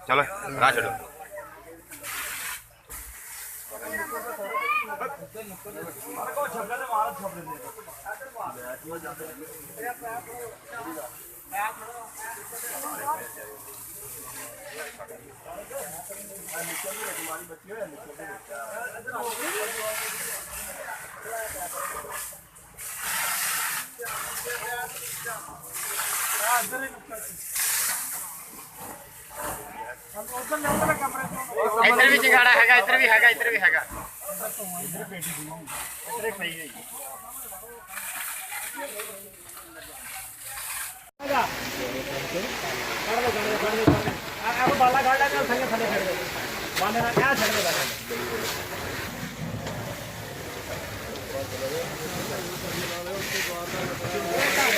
चलो राह छोड़ो इधर भी चिंगाड़ा हैगा इधर भी हैगा इधर भी हैगा इधर पई है अब बाला गाड़ ले संगे थले छड़ दे बाले ना क्या छड़ दे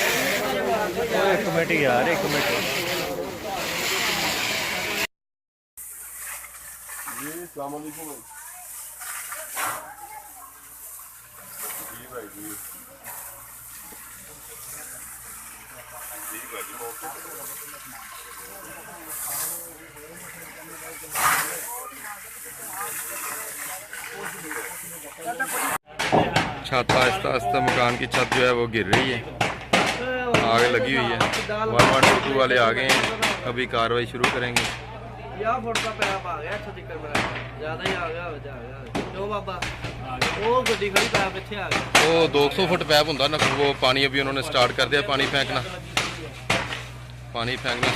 एक मिनट यार एक मिनट जी अस्सलाम वालेकुम जी भाई जी जी भाई जी छत आहिस्ता आहिस्ता मकान की छत जो है वो गिर रही है आग लगी हुई है 112 वाले आ गए हैं अभी कार्रवाई शुरू करेंगे वो 200 फुट पैप होता ना वो पानी अभी उन्होंने स्टार्ट कर दिया पानी फेंकना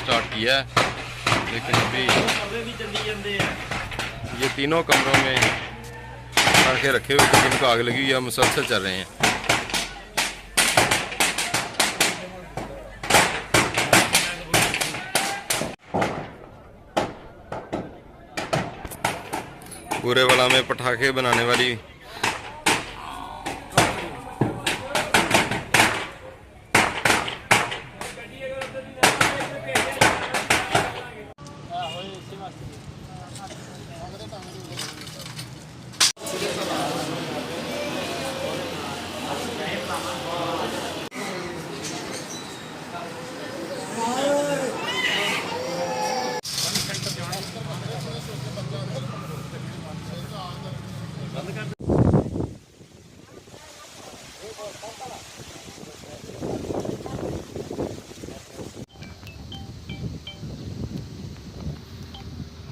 स्टार्ट किया है लेकिन अभी ये तीनों कमरों में पंखे रखे हुए थे जिनको आग लगी हुई है मुसलसल चल रहे हैं। पूरे वाला में पटाखे बनाने वाली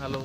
हेलो